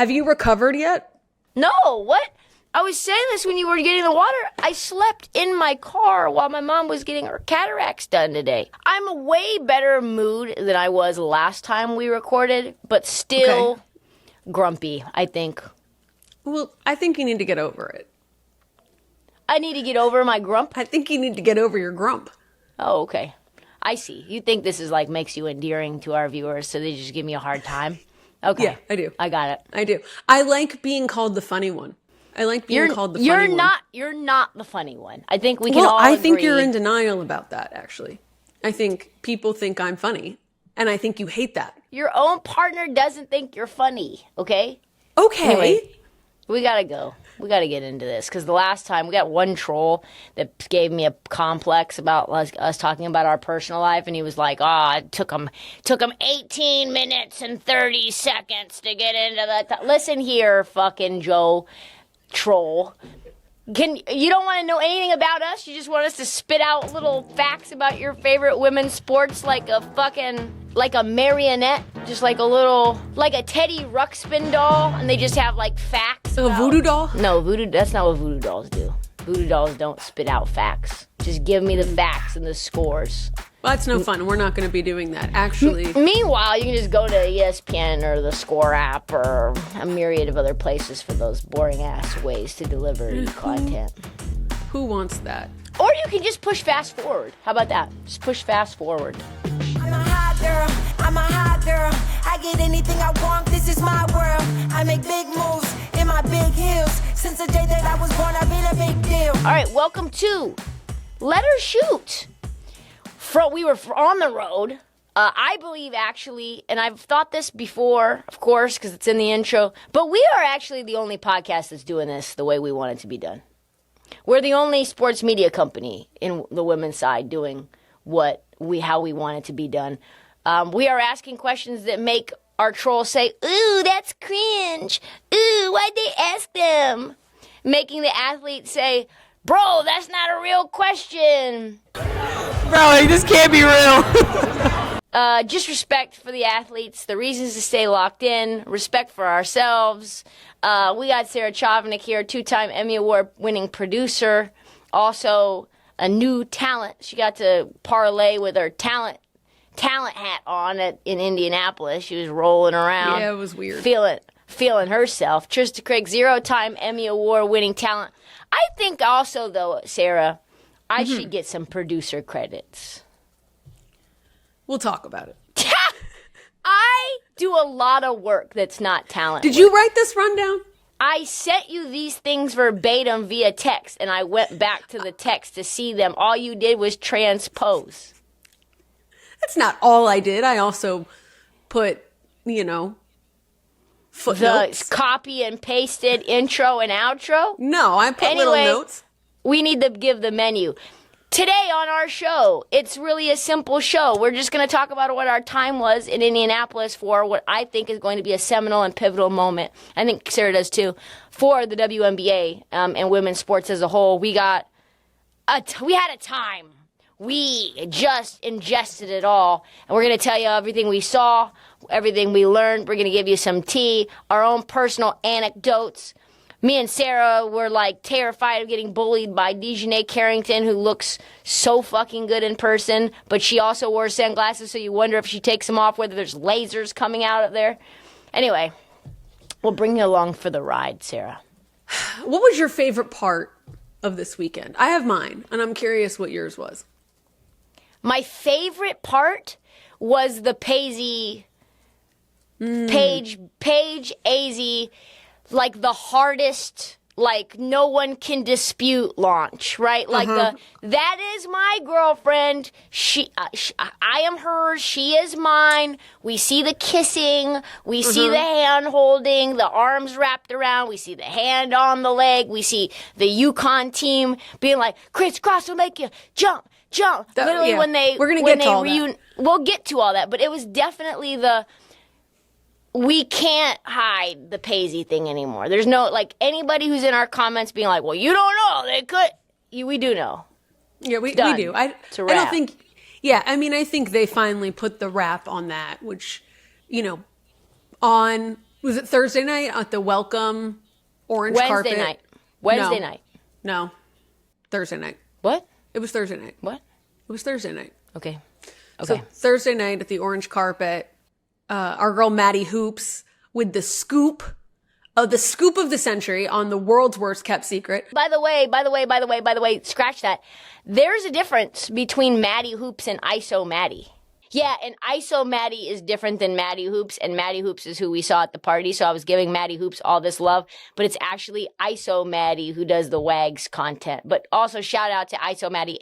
Have you recovered yet? No, what? I was saying this when you were getting the water. I slept in my car while my mom was getting her cataracts done today. I'm a way better mood than I was last time we recorded, but still grumpy, I think. Well, I think you need to get over it. I need to get over my grump? I think you need to get over your grump. Oh, okay. I see. You think this is like makes you endearing to our viewers, so they just give me a hard time? Okay. Yeah, I do. I got it. I do. I like being called the funny one. I like being called the funny one. You're not the funny one. I think we can all agree. I think you're in denial about that, actually. I think people think I'm funny, and I think you hate that. Your own partner doesn't think you're funny, okay? Okay. Anyway, we gotta go. We gotta get into this, because the last time we got one troll that gave me a complex about us talking about our personal life, and he was like, it took him 18 minutes and 30 seconds to get into that. Listen here, fucking Joe troll. You don't want to know anything about us? You just want us to spit out little facts about your favorite women's sports like a marionette, just like a Teddy Ruxpin doll, and they just have like facts. A voodoo doll? No, that's not what voodoo dolls do. Voodoo dolls don't spit out facts. Just give me the facts and the scores. Well, that's no fun. We're not going to be doing that, actually. Meanwhile, you can just go to ESPN or the Score app or a myriad of other places for those boring-ass ways to deliver content. Who wants that? Or you can just push fast forward. How about that? Just push fast forward. I'm a hot girl. I'm a hot girl. I get anything I want. This is my world. I make big moves in my big heels. Since the day that I was born, I've been a big deal. All right, welcome to Let Her Shoot. We were on the road, I believe, actually, and I've thought this before, of course, because it's in the intro, but we are actually the only podcast that's doing this the way we want it to be done. We're the only sports media company in the women's side doing how we want it to be done. We are asking questions that make our trolls say, ooh, that's cringe. Ooh, why'd they ask them? Making the athletes say, bro, that's not a real question. Bro, this can't be real. Just respect for the athletes, the reasons to stay locked in, respect for ourselves. We got Sarah Chavnik here, 2-time Emmy Award-winning producer, also a new talent. She got to parlay with her talent hat on in Indianapolis. She was rolling around. Yeah, it was weird. Feeling herself. Trista Craig, 0-time Emmy Award-winning talent. I think also, though, Sarah, I should get some producer credits. We'll talk about it. I do a lot of work that's not talent. Did you write this rundown? I sent you these things verbatim via text, and I went back to the text to see them. All you did was transpose. That's not all I did. I also put, footnotes. The copy and pasted intro and outro? No, I put little notes. We need to give the menu. Today on our show, it's really a simple show. We're just going to talk about what our time was in Indianapolis for what I think is going to be a seminal and pivotal moment. I think Sarah does too, for the WNBA and women's sports as a whole. We had a time. We just ingested it all. And we're going to tell you everything we saw, everything we learned. We're going to give you some tea, our own personal anecdotes. Me and Sarah were terrified of getting bullied by DiJonai Carrington, who looks so fucking good in person, but she also wore sunglasses, so you wonder if she takes them off, whether there's lasers coming out of there. Anyway, we'll bring you along for the ride, Sarah. What was your favorite part of this weekend? I have mine, and I'm curious what yours was. My favorite part was the Paige, Azzi, the hardest, no one can dispute launch, right? That is my girlfriend. I am hers. She is mine. We see the kissing. We see the hand holding, the arms wrapped around. We see the hand on the leg. We see the Yukon team being like, crisscross will make you jump. Literally, when they we'll get to all that, but it was definitely we can't hide the Pazzi thing anymore. There's no, anybody who's in our comments being like, well, you don't know. They could. We do know. Yeah, we do. I don't think, I think they finally put the wrap on that, which, on Was it Thursday night at the welcome orange carpet? Wednesday night. No. Thursday night. What? It was Thursday night. What? It was Thursday night. Okay. So Thursday night at the orange carpet, our girl Maddie Hoops with the scoop of the century on the world's worst kept secret. By the way, scratch that. There's a difference between Maddie Hoops and ISO Maddie. Yeah, and ISO Maddie is different than Maddie Hoops, and Maddie Hoops is who we saw at the party, so I was giving Maddie Hoops all this love, but it's actually ISO Maddie who does the WAGs content. But also shout out to ISO Maddie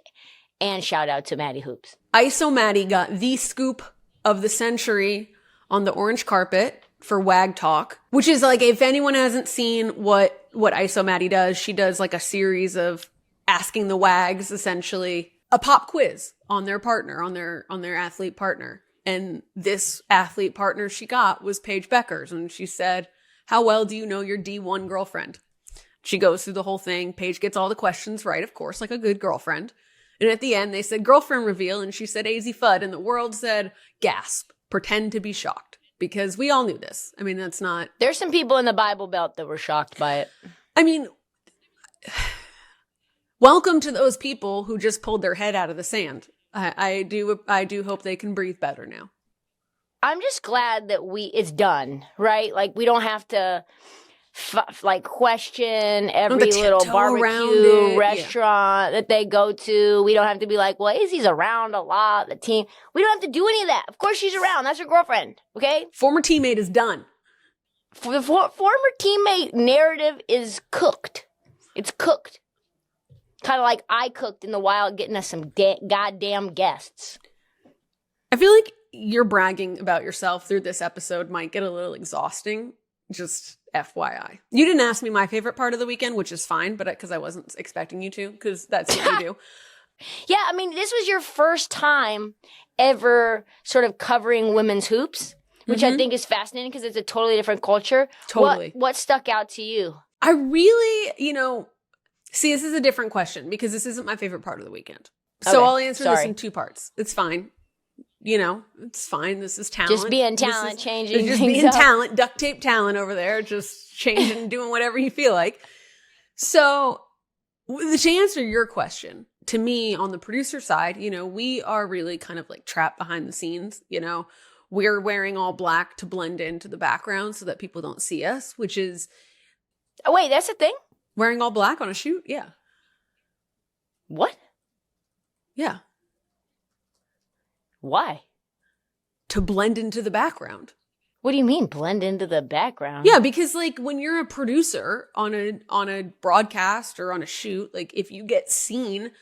and shout out to Maddie Hoops. ISO Maddie got the scoop of the century on the orange carpet for WAG Talk, which is like, if anyone hasn't seen what ISO Maddie does, she does like a series of asking the WAGs, essentially a pop quiz on their partner, on their athlete partner. And this athlete partner she got was Paige Bueckers. And she said, how well do you know your D1 girlfriend? She goes through the whole thing. Paige gets all the questions right, of course, like a good girlfriend. And at the end, they said, girlfriend reveal. And she said, Azzi Fudd. And the world said, gasp, pretend to be shocked. Because we all knew this. I mean, that's not... There's some people in the Bible Belt that were shocked by it. I mean, welcome to those people who just pulled their head out of the sand. I do hope they can breathe better now. I'm just glad that it's done, right? Like, we don't have to... question every little barbecue restaurant that they go to. We don't have to be like, well, Azzi's around a lot, the team. We don't have to do any of that. Of course she's around. That's her girlfriend, okay? Former teammate is done. The former teammate narrative is cooked. It's cooked. Kind of like I cooked in the wild getting us some goddamn guests. I feel like your bragging about yourself through this episode might get a little exhausting. Just FYI. You didn't ask me my favorite part of the weekend, which is fine, but because I wasn't expecting you to, because that's what you do. Yeah, I mean, this was your first time ever sort of covering women's hoops, which I think is fascinating because it's a totally different culture. Totally. What stuck out to you? I really, see, this is a different question because this isn't my favorite part of the weekend. So Okay, I'll answer this in two parts. It's fine. It's fine. This is talent. Just being talent, changing just things being up. talent, duct tape talent over there, just changing, doing whatever you feel like. So to answer your question, to me, on the producer side, we are really kind of like trapped behind the scenes. We're wearing all black to blend into the background so that people don't see us, which is... Oh, wait, that's a thing? Wearing all black on a shoot? Yeah. What? Yeah. Why? To blend into the background. What do you mean, blend into the background? Yeah, because like when you're a producer on a broadcast or on a shoot, like if you get seen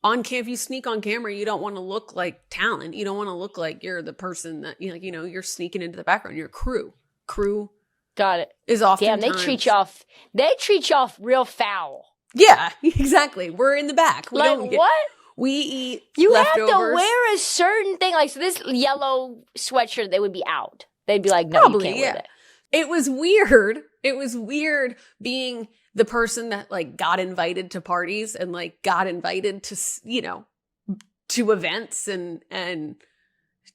on if you sneak on camera, you don't want to look like talent. You don't want to look like you're the person that you're sneaking into the background. You're crew. Crew. Got it. Is often Damn, they treat y'all real foul. Yeah, exactly. We're in the back. We like don't get, what? We eat You leftovers. have to wear a certain thing. Like, so this yellow sweatshirt, they would be out. They'd be like, no, Probably, you can't wear it. It was weird. It was weird being the person that like got invited to parties and like got invited to, to events and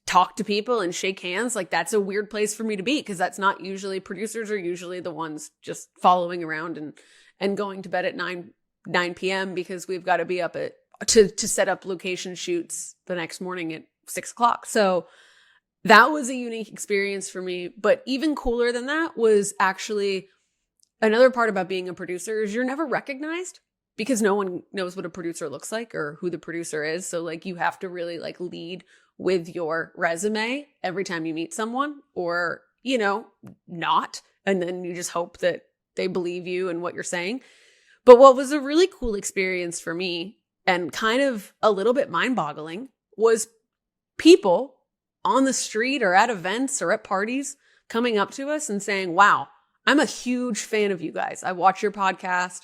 talk to people and shake hands. Like that's a weird place for me to be because that's not usually, producers are usually the ones just following around and going to bed at 9 p.m. because we've got to be up to set up location shoots the next morning at 6:00. So that was a unique experience for me. But even cooler than that was actually another part about being a producer is you're never recognized because no one knows what a producer looks like or who the producer is. So like you have to really like lead with your resume every time you meet someone or, not. And then you just hope that they believe you and what you're saying. But what was a really cool experience for me and kind of a little bit mind-boggling was people on the street or at events or at parties coming up to us and saying, wow, I'm a huge fan of you guys. I watch your podcast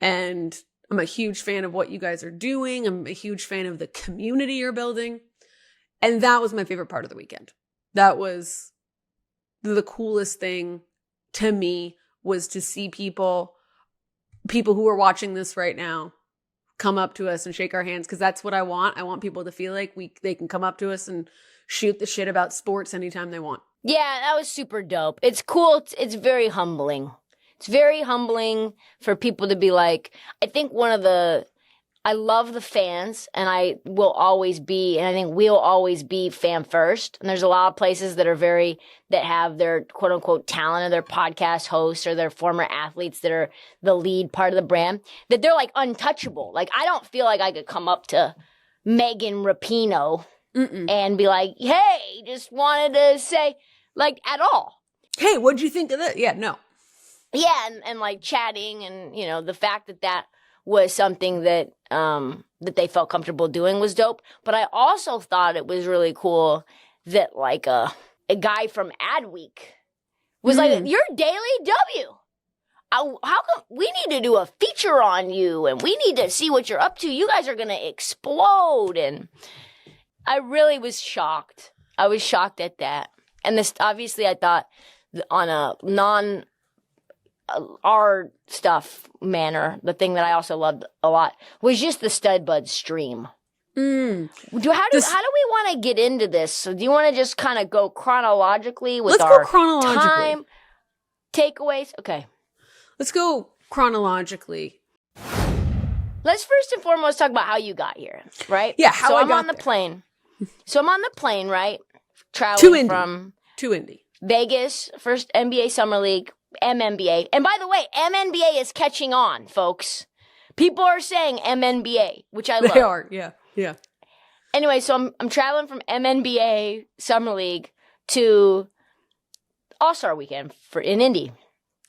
and I'm a huge fan of what you guys are doing. I'm a huge fan of the community you're building. And that was my favorite part of the weekend. That was the coolest thing to me was to see people who are watching this right now come up to us and shake our hands because that's what I want. I want people to feel like they can come up to us and shoot the shit about sports anytime they want. Yeah, that was super dope. It's cool. It's very humbling. It's very humbling for people to be like, I think I love the fans, and I will always be, and I think we'll always be fan first. And there's a lot of places that have their quote unquote talent, or their podcast hosts, or their former athletes that are the lead part of the brand, that they're like untouchable. Like, I don't feel like I could come up to Megan Rapinoe and be like, hey, just wanted to say, like, at all. Hey, what'd you think of that? Yeah, no. Yeah, and like chatting, and, you know, the fact that was something that that they felt comfortable doing was dope. But I also thought it was really cool that like a guy from Adweek was like, "You're Daily W. How come we need to do a feature on you, and we need to see what you're up to? You guys are gonna explode." And I really was shocked. I was shocked at that. And this, obviously, I thought on a our stuff manner, the thing that I also loved a lot was just the StudBudz stream. How do we want to get into this? So do you want to just kind of go chronologically with our time takeaways? Okay. Let's go chronologically. Let's first and foremost talk about how you got here, right? Yeah, I'm on the plane. So I'm on the plane, right? Traveling to Indy. Vegas, first NBA Summer League, MNBA. And by the way, MNBA is catching on, folks. People are saying MNBA, which I love. They are, yeah. Anyway, so I'm traveling from MNBA Summer League to All-Star Weekend in Indy.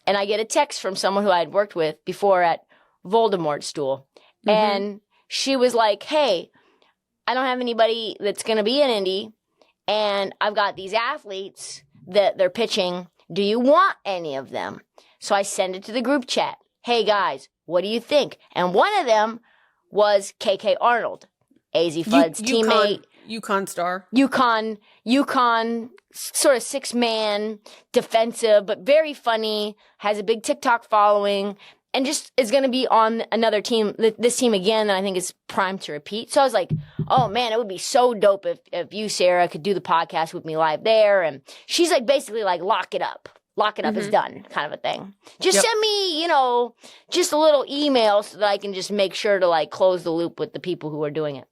And I get a text from someone who I had worked with before at Voldemort Stool. Mm-hmm. And she was like, hey, I don't have anybody that's going to be in Indy, and I've got these athletes that they're pitching. Do you want any of them? So I send it to the group chat. Hey, guys, what do you think? And one of them was KK Arnold, Azzi Fudd's teammate. UConn star. UConn, sort of 6-man, defensive, but very funny, has a big TikTok following, and just is going to be on another team, this team again, that I think is primed to repeat. So I was like, oh man, it would be so dope if you, Sarah, could do the podcast with me live there. And she's like, basically like, lock it up. Lock it up, is done, kind of a thing. Just send me, just a little email so that I can just make sure to like close the loop with the people who are doing it.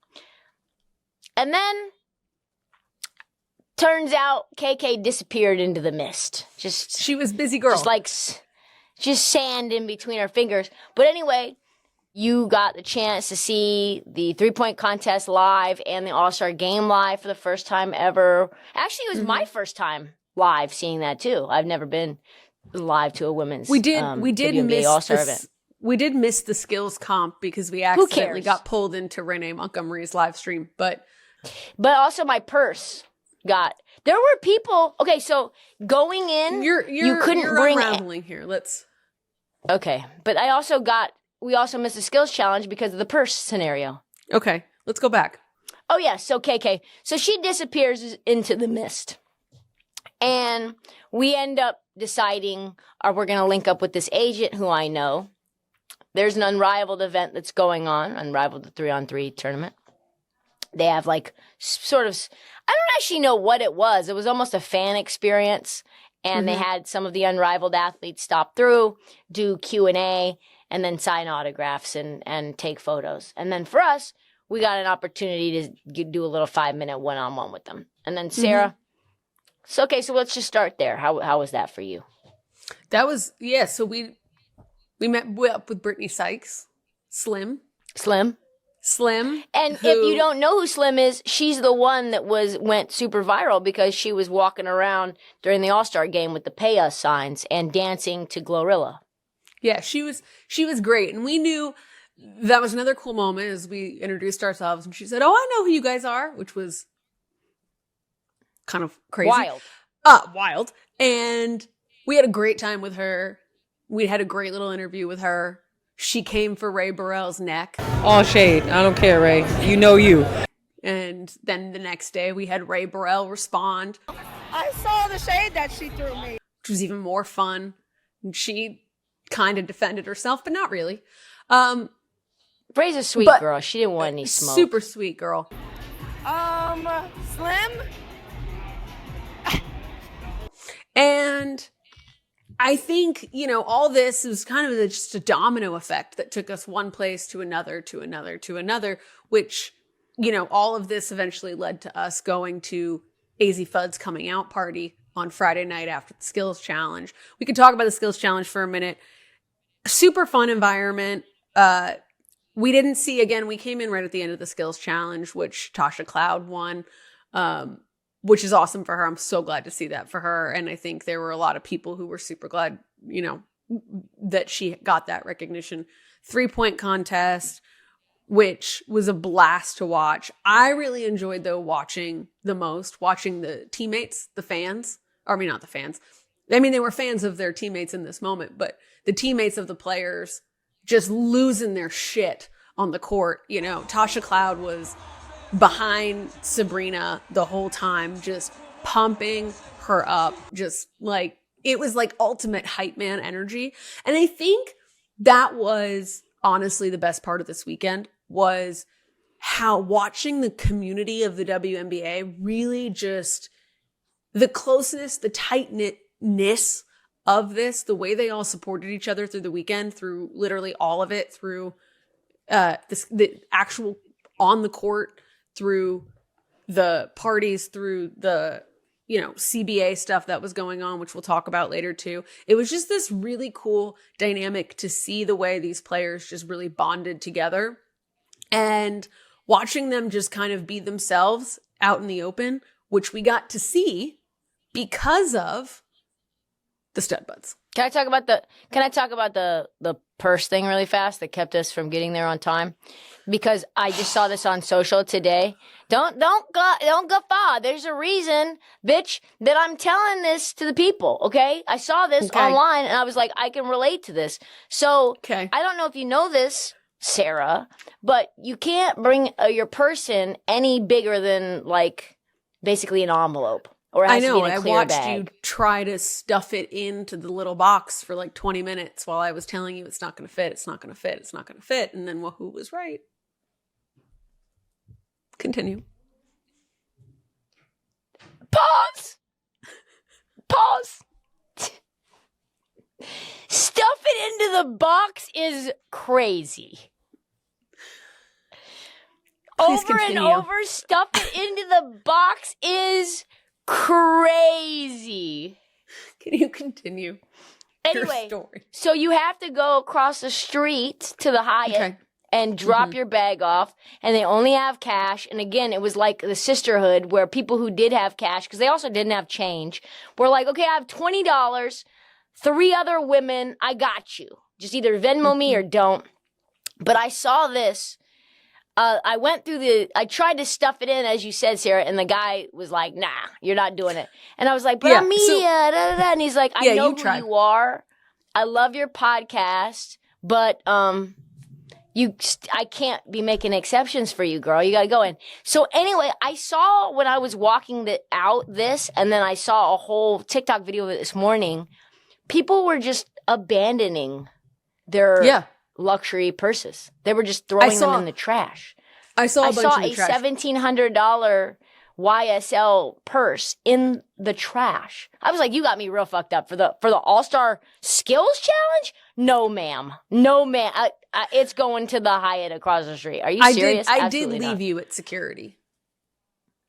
And then turns out KK disappeared into the mist. She was busy girl. Just sand in between her fingers. But anyway, you got the chance to see the 3-point contest live and the All-Star game live for the first time ever. Actually, it was my first time live seeing that too. I've never been live to a women's WNBA All-Star event. We did miss the skills comp because we accidentally got pulled into Renee Montgomery's live stream. But also my purse got. There were people. Okay, so going in, you couldn't bring unraveling here. Okay, but we also missed the skills challenge because of the purse scenario. Okay, let's go back. Oh yeah, so KK. So she disappears into the mist. And we end up deciding, we're going to link up with this agent who I know. There's an Unrivaled event that's going on, Unrivaled, the 3-on-3 tournament. They have like sort of, I don't actually know what it was. It was almost a fan experience. And they had some of the Unrivaled athletes stop through, do Q&A, and then sign autographs and take photos. And then for us, we got an opportunity to do a little 5-minute one-on-one with them. And then Sarah, so let's just start there. How was that for you? That was, so we met up with Brittany Sykes, Slim. And if you don't know who Slim is, she's the one that went super viral because she was walking around during the All-Star game with the Pay Us signs and dancing to Glorilla. Yeah, she was great. And we knew that was another cool moment as we introduced ourselves. And she said, oh, I know who you guys are, which was kind of crazy. Wild. And we had a great time with her. We had a great little interview with her. She came for Ray Burrell's neck. All shade. I don't care, Ray. You know you. And then the next day we had Ray Burrell respond. I saw the shade that she threw me. Which was even more fun. And she kind of defended herself, but not really. Ray's a sweet girl. She didn't want any smoke. Super sweet girl. Slim? And I think, you know, all this is kind of just a domino effect that took us one place to another, to another, to another, which, you know, all of this eventually led to us going to Azzi Fudd's coming out party on Friday night after the skills challenge. We could talk about the skills challenge for a minute. Super fun environment. We didn't see, again, we came in right at the end of the skills challenge, which Tasha Cloud won, which is awesome for her. I'm so glad to see that for her. And I think there were a lot of people who were super glad, you know, that she got that recognition. 3-point contest, which was a blast to watch. I really enjoyed, though, watching the teammates, the fans. I mean, not the fans. I mean, they were fans of their teammates in this moment, but the teammates of the players just losing their shit on the court. You know, Tasha Cloud was behind Sabrina the whole time, just pumping her up. Just like, it was like ultimate hype man energy. And I think that was honestly the best part of this weekend, was how watching the community of the WNBA really just, the closeness, the tight-knitness of this, the way they all supported each other through the weekend, through literally all of it, through the actual on the court, through the parties, through the, you know, CBA stuff that was going on, which we'll talk about later too. It was just this really cool dynamic to see the way these players just really bonded together, and watching them just kind of be themselves out in the open, which we got to see because of the StudBudz. Can I talk about the purse thing really fast that kept us from getting there on time? Because I just saw this on social today. Don't guffaw. There's a reason, bitch, that I'm telling this to the people, okay? I saw this online and I was like, I can relate to this. So I don't know if you know this, Sarah, but you can't bring your purse in any bigger than like basically an envelope. Or it has to be in a clear bag. I watched you try to stuff it into the little box for like 20 minutes while I was telling you it's not going to fit, it's not going to fit, it's not going to fit. And then Wahoo was right. Continue. Pause. Stuff it into the box is crazy. Please over continue. And over, stuff it into the box is crazy. Can you continue your story? So you have to go across the street to the Hyatt and drop your bag off, and they only have cash. And again, it was like the sisterhood where people who did have cash, because they also didn't have change, were like, okay, I have $20, 3 other women, I got you. Just either Venmo me or don't. But I saw this. I tried to stuff it in, as you said, Sarah, and the guy was like, nah, you're not doing it. And I was like, but I'm media, and he's like, I know who you are. I love your podcast, but I can't be making exceptions for you, girl. You got to go in. So anyway, I saw when I was walking this, and then I saw a whole TikTok video of it this morning, people were just abandoning their luxury purses. They were just throwing them in the trash. I saw a $1,700 YSL purse in the trash. I was like, you got me real fucked up for the All-Star Skills Challenge? No, ma'am. It's going to the Hyatt across the street. Are you serious? I did leave you at security.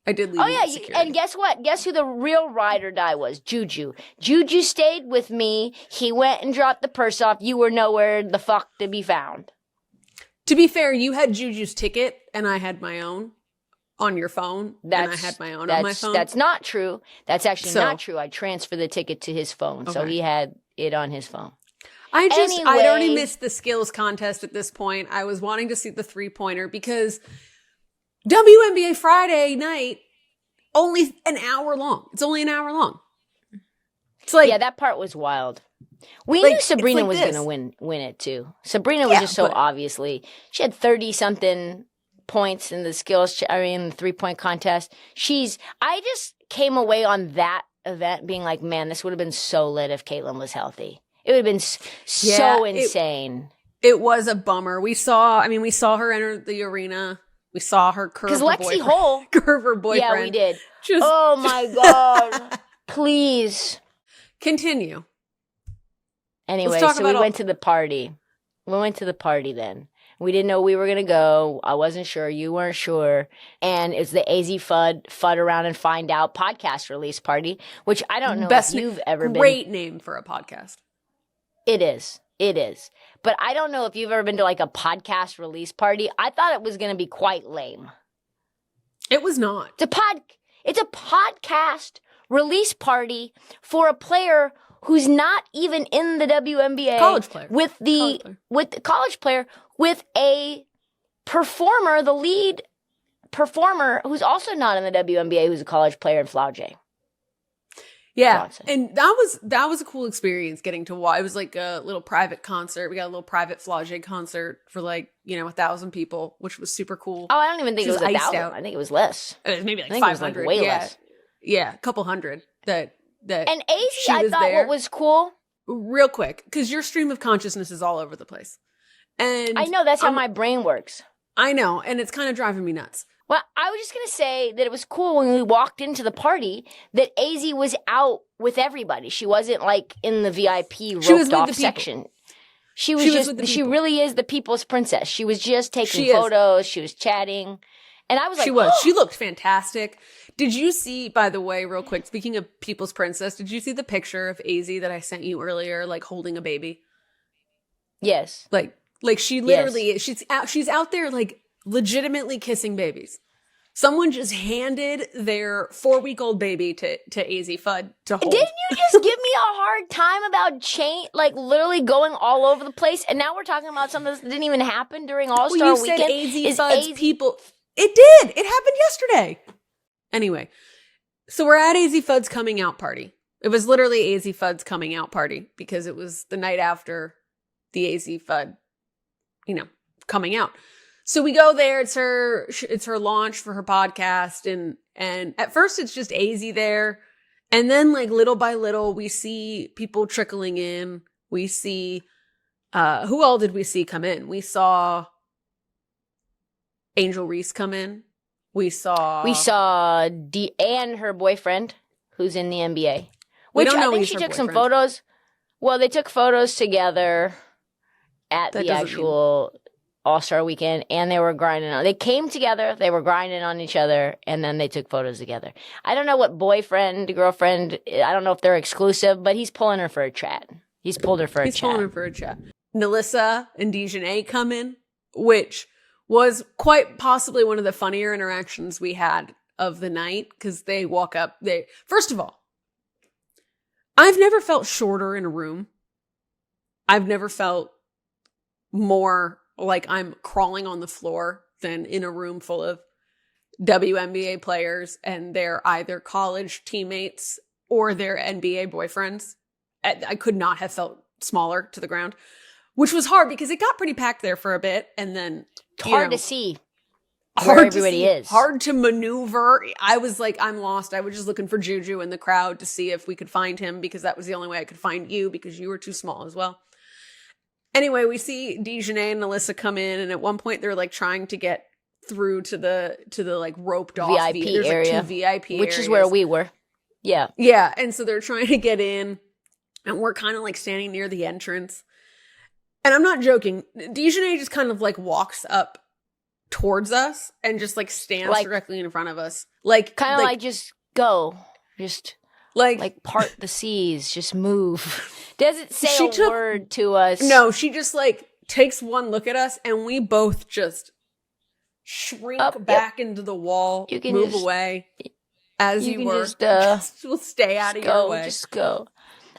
I did leave you at security. And guess what? Guess who the real ride or die was? Juju. Juju stayed with me. He went and dropped the purse off. You were nowhere the fuck to be found. To be fair, you had Juju's ticket and I had my own on your phone. And I had my own on my phone. That's not true. That's actually not true. I transferred the ticket to his phone. So he had it on his phone. I'd already missed the skills contest at this point. I was wanting to see the 3-pointer because WNBA Friday night, only an hour long. It's only an hour long. It's like, yeah, that part was wild. We knew Sabrina was going to win it too. Sabrina was just so obviously, she had 30-something points in the skills, in the 3-point contest. I just came away on that event being like, man, this would have been so lit if Caitlin was healthy. It would have been so insane. It was a bummer. We saw her enter the arena. We saw her curve her boyfriend. Because Lexi Hole. Curve her boyfriend. Yeah, we did. Oh my God. Please. Continue. Anyway, talk so we about went to the party. We went to the party then. We didn't know we were going to go. I wasn't sure. You weren't sure. And it's the AZ Fudd Around and Find Out podcast release party, which I don't know if you've ever been. Great name for a podcast. It is. It is. But I don't know if you've ever been to like a podcast release party. I thought it was going to be quite lame. It was not. It's a podcast release party for a player who's not even in the WNBA. College player. With the college player with a performer, the lead performer who's also not in the WNBA, who's a college player in Flaujae. Yeah, Johnson. and that was a cool experience getting to watch. It was like a little private concert. We got a little private Flaujae concert for 1,000 people, which was super cool. Oh, I don't even think it was 1,000. Out. I think it was less. It was maybe like I think 500. it was way less. Yeah, a couple hundred. That and AZ, I thought what was cool. Real quick, because your stream of consciousness is all over the place, and I know that's how my brain works. I know, and it's kind of driving me nuts. Well, I was just going to say that it was cool when we walked into the party that AZ was out with everybody. She wasn't like in the VIP roped off section. She really is the people's princess. She was just taking photos. She was chatting. And I was like, She looked fantastic. Did you see, by the way, real quick, speaking of people's princess, did you see the picture of AZ that I sent you earlier, like holding a baby? Yes. Like she literally is. She's out there like legitimately kissing babies. Someone just handed their 4-week-old baby to AZ Fudd to hold. Didn't you just give me a hard time about literally going all over the place? And now we're talking about something that didn't even happen during All-Star Weekend. Said AZ Fudd's people. It did. It happened yesterday. Anyway, so we're at AZ Fudd's coming out party. It was literally AZ Fudd's coming out party because it was the night after the AZ Fudd, coming out. So we go there. It's her launch for her podcast, and at first it's just AZ there, and then little by little we see people trickling in. We see who all did we see come in? We saw Angel Reese come in. We saw and her boyfriend who's in the NBA. Which I think she took some photos. Well, they took photos together at the actual All-Star Weekend, and they were grinding on. They came together, they were grinding on each other, and then they took photos together. I don't know what boyfriend, girlfriend, I don't know if they're exclusive, but he's pulling her for a chat. He's pulling her for a chat. Melissa and DiJonai come in, which was quite possibly one of the funnier interactions we had of the night, because they walk up. First of all, I've never felt shorter in a room. I've never felt more like I'm crawling on the floor than in a room full of WNBA players and they're either college teammates or their NBA boyfriends. I could not have felt smaller to the ground, which was hard because it got pretty packed there for a bit. And then hard to see where everybody is. Hard to maneuver. I was like, I'm lost. I was just looking for Juju in the crowd to see if we could find him because that was the only way I could find you because you were too small as well. Anyway, we see DiJonai and Alyssa come in, and at one point they're trying to get through to the roped off VIP area, 2 VIP which areas. is where we were. Yeah, and so they're trying to get in, and we're kind of standing near the entrance. And I'm not joking. DiJonai just kind of walks up towards us and just stands directly in front of us, just go, just part the seas, just move. Doesn't say a word to us. No, she just takes one look at us, and we both just shrink back into the wall, move away as you were. We'll stay out of your way. Just go.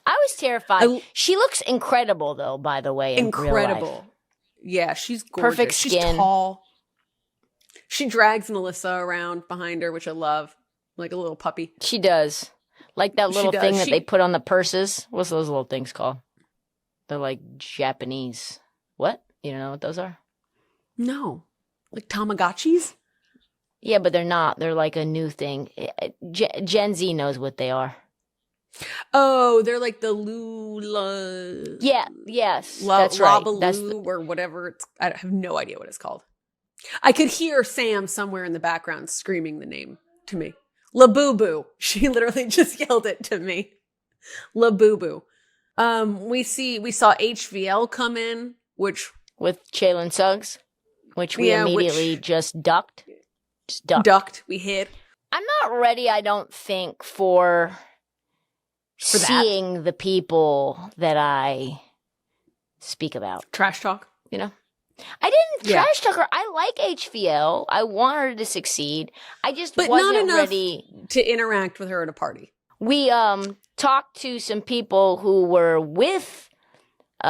I was terrified. She looks incredible, though, by the way. Incredible. Real life. Yeah, she's gorgeous. Perfect skin. She's tall. She drags Melissa around behind her, which I love, like a little puppy. She does. Like that little thing that they put on the purses. What's those little things called? They're Japanese. What? You don't know what those are? No. Like Tamagotchis? Yeah, but they're not. They're a new thing. Gen Z knows what they are. Oh, they're the Lula. Yeah, yes. That's right. That's or whatever. I have no idea what it's called. I could hear Sam somewhere in the background screaming the name to me. Labubu. She literally just yelled it to me. La Boo Boo. We saw HVL come in, which with Jalen Suggs, which we immediately just ducked. Ducked. We hid. I'm not ready, I don't think, for seeing the people that I speak about. Trash talk. You know? I didn't trash talk her. I like HVL. I want her to succeed. I just wasn't ready to interact with her at a party. We talked to some people who were with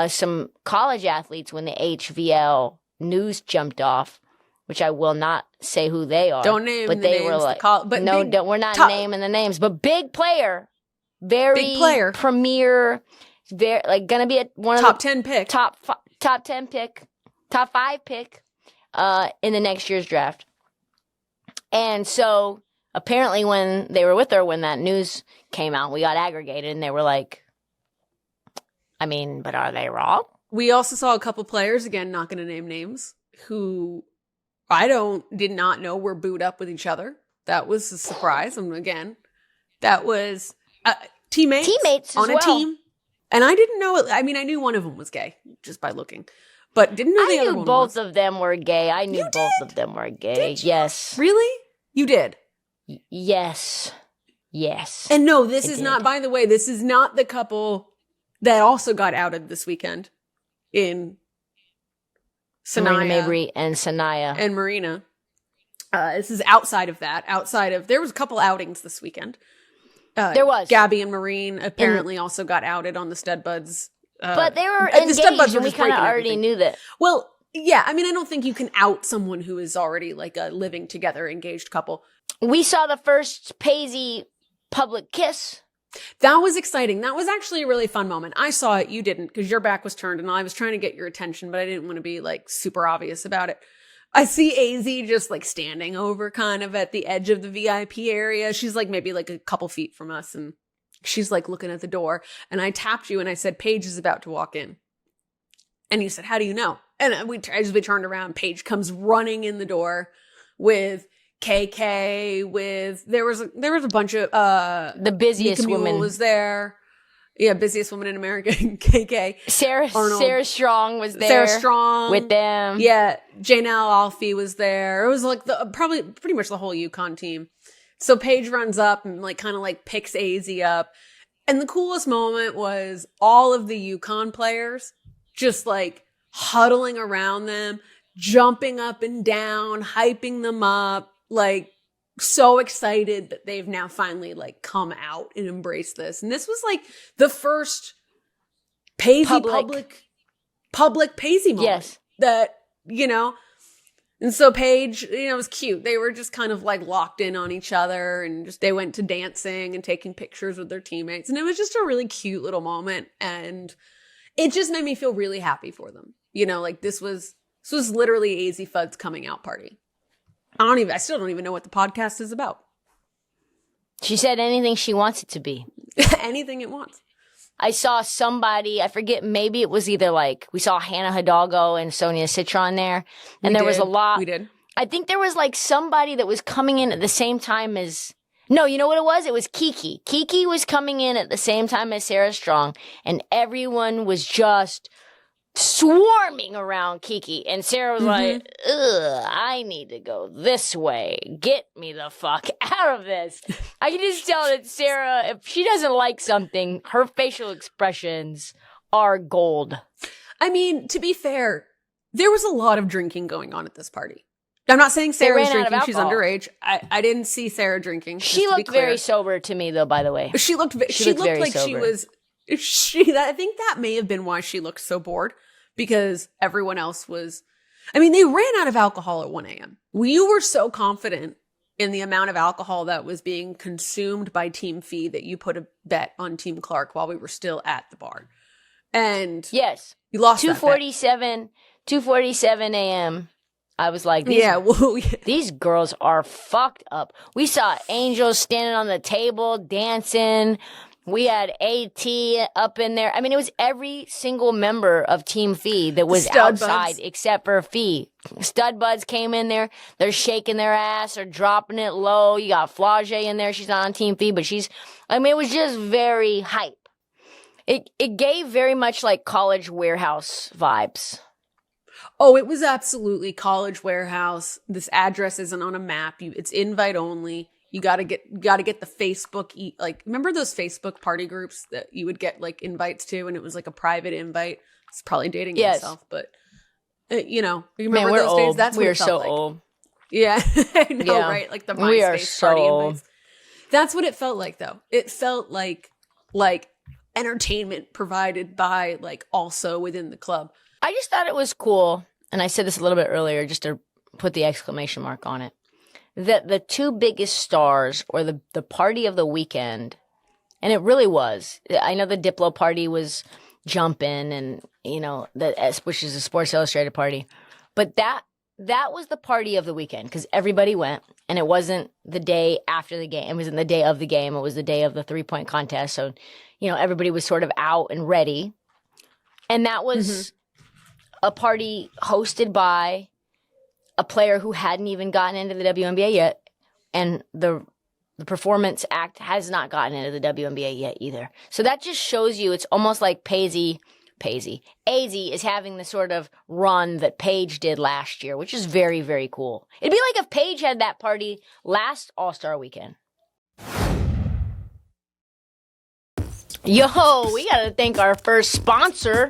some college athletes when the HVL news jumped off, which I will not say who they are. Don't name but the they names. Were like, we're not naming the names. But big player, big player, premier, very like gonna be one of top the 10 pick, top 10 pick, top 5 pick, in the next year's draft. And so apparently, when they were with her, when that news came out, we got aggregated, and they were like, I mean, but are they wrong? We also saw a couple players, again, not going to name names, who did not know were booed up with each other. That was a surprise. And again, that was teammates on a team. And I didn't know it. I mean, I knew one of them was gay just by looking, but didn't know the other one was. I knew both of them were gay. I knew both of them were gay. Did you? Yes. Really? You did? Yes. And no, this is not, by the way, this is not the couple that also got outed this weekend in Sanaya. Marina Mabrey and Sanaya. And Marina. This is outside of that. There was a couple outings this weekend. There was. Gabby and Marine apparently also got outed on the StudBudz. But they were engaged, and we kind of already knew that. Well, yeah, I mean, I don't think you can out someone who is already like a living together engaged couple. We saw the first Pazzi public kiss. That was exciting. That was actually a really fun moment. I saw it. You didn't, because your back was turned and I was trying to get your attention, but I didn't want to be like super obvious about it. I see AZ just like standing over kind of at the edge of the VIP area. She's like maybe like a couple feet from us, and she's like looking at the door, and I tapped you and I said, Paige is about to walk in. And you said, how do you know? And as we turned around, Paige comes running in the door with KK, there was a bunch of the busiest Nika woman was there. Yeah, busiest woman in America, KK. Sarah Strong was there. Sarah Strong with them. Yeah, Janelle Alfie was there. It was like probably pretty much the whole UConn team. So Paige runs up and like kind of like picks AZ up. And the coolest moment was all of the UConn players just like huddling around them, jumping up and down, hyping them up, like so excited that they've now finally like come out and embraced this. And this was like the first public Pazzi moment. Yes. That, you know, and so Paige, you know, it was cute. They were just kind of like locked in on each other, and just they went to dancing and taking pictures with their teammates. And it was just a really cute little moment. And it just made me feel really happy for them. You know, like this was literally Azzi Fudd's coming out party. I still don't even know what the podcast is about. She said anything she wants it to be. Anything it wants. I saw somebody, I forget, maybe it was either like, we saw Hannah Hidalgo and Sonia Citron there. And there was a lot. We did. I think there was like somebody that was coming in at the same time as, no, you know what it was? It was Kiki. Kiki was coming in at the same time as Sarah Strong, and everyone was just swarming around Kiki. And Sarah was like, ugh, I need to go this way. Get me the fuck out of this. I can just tell that Sarah, if she doesn't like something, her facial expressions are gold. I mean, to be fair, there was a lot of drinking going on at this party. I'm not saying Sarah's drinking. She's underage. I didn't see Sarah drinking. She looked very sober to me, though, by the way. She looked like sober. She was... I think that may have been why she looked so bored, because everyone else was, I mean, they ran out of alcohol at 1 a.m. We were so confident in the amount of alcohol that was being consumed by Team Fee that you put a bet on Team Clark while we were still at the bar. And yes, you lost 2:47 a.m. I was like, these girls are fucked up. We saw Angel standing on the table, dancing. We had AT up in there. I mean, it was every single member of Team Fee that was outside except for Fee. StudBudz came in there. They're shaking their ass or dropping it low. You got Flage in there. She's not on Team Fee, but it was just very hype. It gave very much like College Warehouse vibes. Oh, it was absolutely College Warehouse. This address isn't on a map. It's invite only. You gotta get the Facebook remember those Facebook party groups that you would get like invites to, and it was like a private invite. It's probably dating myself, but you remember those days? That's what we are it felt so like. old. Yeah, I know, right? Like the MySpace party invites. That's what it felt like, though. It felt like entertainment provided by like also within the club. I just thought it was cool, and I said this a little bit earlier, just to put the exclamation mark on it, that the two biggest stars, or the party of the weekend, and it really was. I know the Diplo party was jumping, and which is a Sports Illustrated party, but that was the party of the weekend because everybody went, and it wasn't the day after the game. It wasn't the day of the game. It was the day of the 3-point contest. So, everybody was sort of out and ready, and that was a party hosted by a player who hadn't even gotten into the WNBA yet, and the performance act has not gotten into the WNBA yet either. So that just shows you it's almost like Azzi is having the sort of run that Paige did last year, which is very, very cool. It'd be like if Paige had that party last All-Star Weekend. Yo, we got to thank our first sponsor,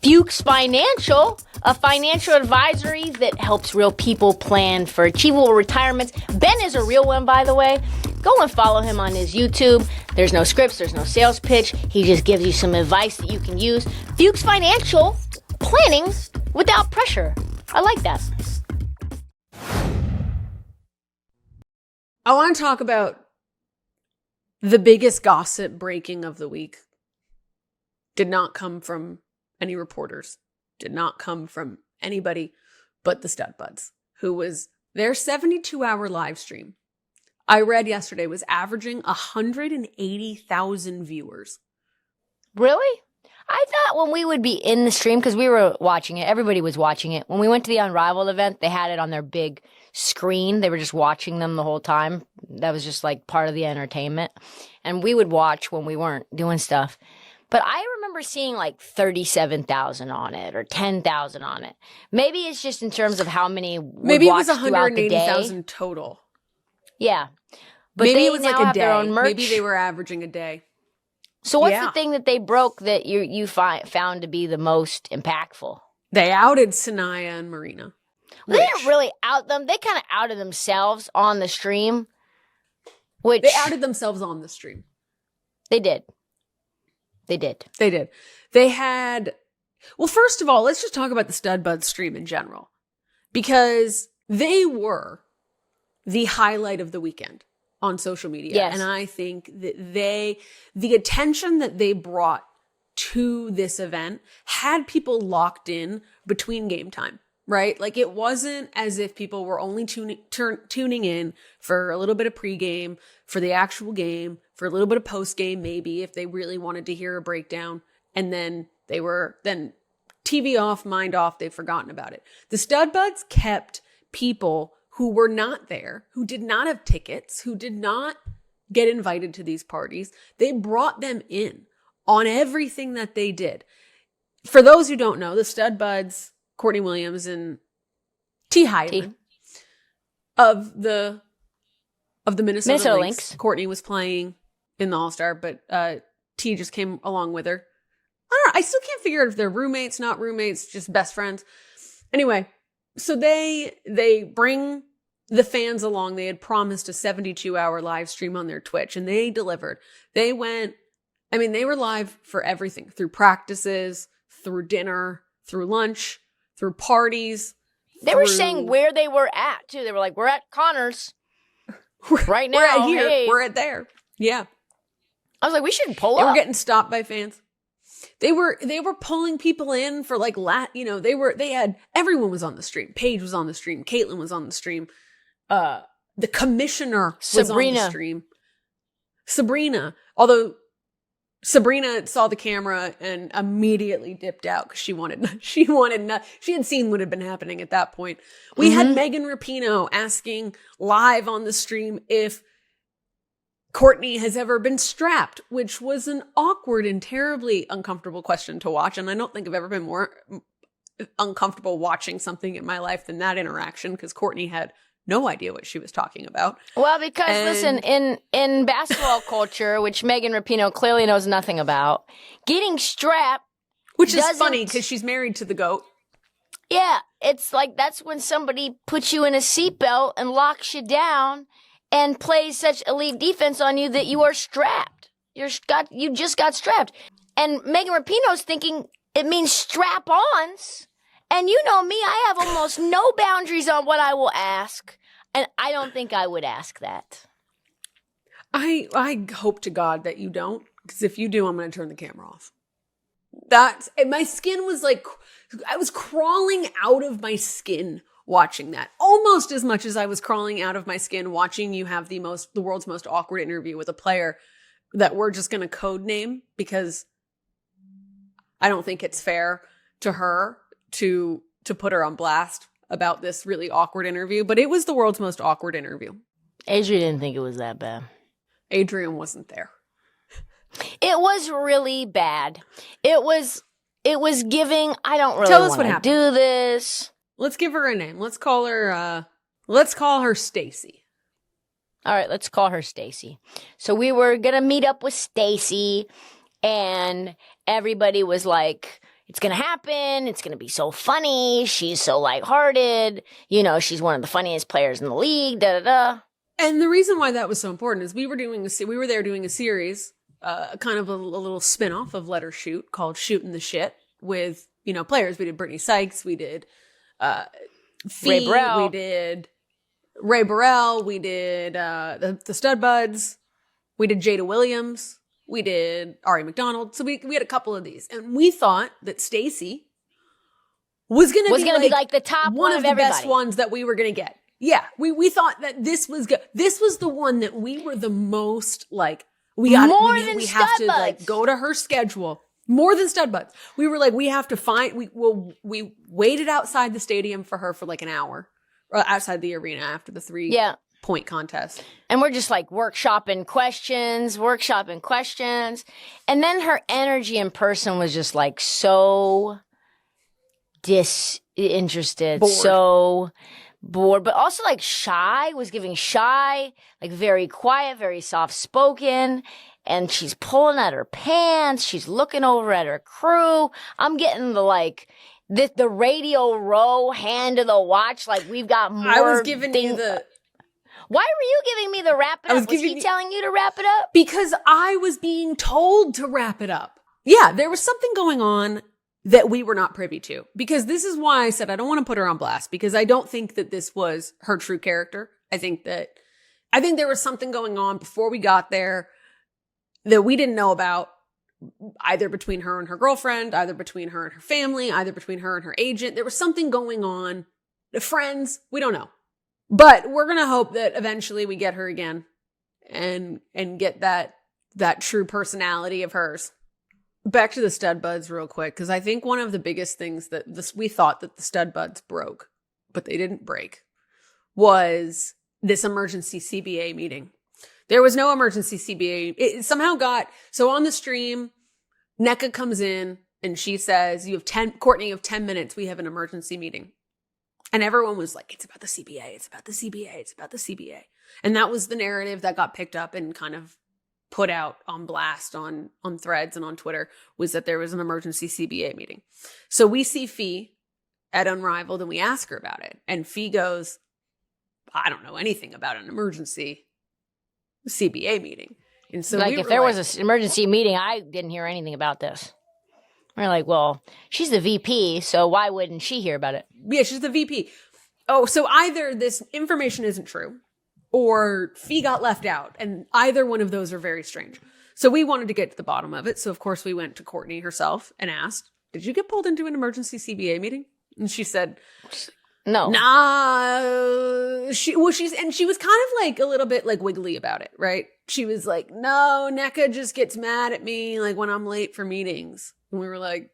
Fuchs Financial, a financial advisory that helps real people plan for achievable retirements. Ben is a real one, by the way. Go and follow him on his YouTube. There's no scripts, there's no sales pitch. He just gives you some advice that you can use. Fuchs Financial, planning without pressure. I like that. I want to talk about the biggest gossip breaking of the week. Did not come from any reporters. Did not come from anybody but the StudBudz, who was their 72-hour live stream. I read yesterday was averaging 180,000 viewers. Really? I thought when we would be in the stream, because we were watching it, everybody was watching it. When we went to the Unrivaled event, they had it on their big screen. They were just watching them the whole time. That was just like part of the entertainment. And we would watch when we weren't doing stuff. But I remember seeing like 37,000 on it or 10,000 on it. Maybe it's just in terms of how many would Maybe it watch was throughout the day. 180,000 total. Yeah. But maybe they it was now like a have day. their own merch. Maybe they were averaging a day. So what's the thing that they broke that you found to be the most impactful? They outed Sanaya and Marina. Well, they didn't really out them. They kind of outed themselves on the stream. Which they outed themselves on the stream. They did. They did. They did. They had... Well, first of all, let's just talk about the StudBudz stream in general. Because they were the highlight of the weekend on social media. Yes. And I think that the attention that they brought to this event had people locked in between game time, right? Like it wasn't as if people were only tuning in for a little bit of pregame, for the actual game, for a little bit of postgame, maybe if they really wanted to hear a breakdown. And then then TV off, mind off, they've forgotten about it. The StudBudz kept people who were not there, who did not have tickets, who did not get invited to these parties. They brought them in on everything that they did. For those who don't know, the StudBudz, Courtney Williams and T. Hyman of the Minnesota Lynx. Courtney was playing in the All-Star, but T just came along with her. I don't know. I still can't figure out if they're roommates, not roommates, just best friends. Anyway, so they bring the fans along. They had promised a 72-hour live stream on their Twitch, and they delivered. They were live for everything, through practices, through dinner, through lunch, through parties. They were saying where they were at, too. They were like, we're at Connor's right now. We're at here. Hey. We're at there. Yeah. I was like, we should pull up. They were getting stopped by fans. They were pulling people in for like, everyone was on the stream. Paige was on the stream. Caitlin was on the stream. The commissioner was on the stream. Sabrina. Although Sabrina saw the camera and immediately dipped out because she had seen what had been happening at that point. We had Megan Rapinoe asking live on the stream if Courtney has ever been strapped, which was an awkward and terribly uncomfortable question to watch. And I don't think I've ever been more uncomfortable watching something in my life than that interaction, because Courtney had no idea what she was talking about. Well, because listen, in basketball culture, which Megan Rapinoe clearly knows nothing about, getting strapped, which is funny because she's married to the GOAT. Yeah, it's like that's when somebody puts you in a seatbelt and locks you down and plays such elite defense on you that you are strapped. You just got strapped. And Megan Rapinoe's thinking it means strap-ons. And you know me, I have almost no boundaries on what I will ask. And I don't think I would ask that. I hope to God that you don't, because if you do, I'm going to turn the camera off. And my skin was like, I was crawling out of my skin watching that, almost as much as I was crawling out of my skin watching you have the world's most awkward interview with a player that we're just going to code name, because I don't think it's fair to her to put her on blast about this really awkward interview. But it was the world's most awkward interview. Adrian didn't think it was that bad. Adrian wasn't there. It was really bad. It was giving, I don't really want to do this. Let's give her a name. Let's call her Stacy. All right, let's call her Stacy. So we were going to meet up with Stacy, and everybody was like, it's going to happen. It's going to be so funny. She's so lighthearted. You know, she's one of the funniest players in the league, da-da-da. And the reason why that was so important is we were there doing a series, kind of a little spin-off of Let Her Shoot called Shooting the Shit with, players. We did Brittany Sykes. We did Ray Burrell. We did Ray Burrell. We did the StudBudz. We did Jada Williams. We did Ari McDonald. So we had a couple of these. And we thought that Stacy was going to be like the top one of the everybody. best ones that we were going to get. Yeah, we thought that this was good. This was the one that we were the most like, we have to like go to her schedule. More than StudBudz. We were like, we have to find, we waited outside the stadium for her for like an hour, or outside the arena after the 3-point contest. And we're just like workshopping questions. And then her energy in person was just like so disinterested, so bored, but also like shy, was giving shy, like very quiet, very soft spoken. And she's pulling at her pants. She's looking over at her crew. I'm getting the Radio Row hand of the watch. Like we've got more. I was giving you the. Why were you giving me the wrap it up? Was he telling you to wrap it up? Because I was being told to wrap it up. Yeah, there was something going on that we were not privy to. Because this is why I said I don't want to put her on blast, because I don't think that this was her true character. I think there was something going on before we got there that we didn't know about, either between her and her girlfriend, either between her and her family, either between her and her agent. There was something going on. The friends, we don't know. But we're going to hope that eventually we get her again and get that true personality of hers. Back to the StudBudz real quick, because I think one of the biggest things that we thought that the StudBudz broke, but they didn't break, was this emergency CBA meeting. There was no emergency CBA. It somehow so on the stream, NECA comes in and she says, Courtney, you have 10 minutes. We have an emergency meeting. And everyone was like, it's about the CBA. It's about the CBA. It's about the CBA. And that was the narrative that got picked up and kind of put out on blast on threads and on Twitter, was that there was an emergency CBA meeting. So we see Fee at Unrivaled and we ask her about it. And Fee goes, I don't know anything about an emergency CBA meeting. And so if there was an emergency meeting, I didn't hear anything about this. We're like, well, she's the VP, so why wouldn't she hear about it? Yeah, she's the VP. Oh, so either this information isn't true or Fee got left out, and either one of those are very strange. So we wanted to get to the bottom of it. So of course we went to Courtney herself and asked, did you get pulled into an emergency CBA meeting? And she said, no. Nah. She was kind of like a little bit like wiggly about it, right? She was like, no, NECA just gets mad at me like when I'm late for meetings. And we were like,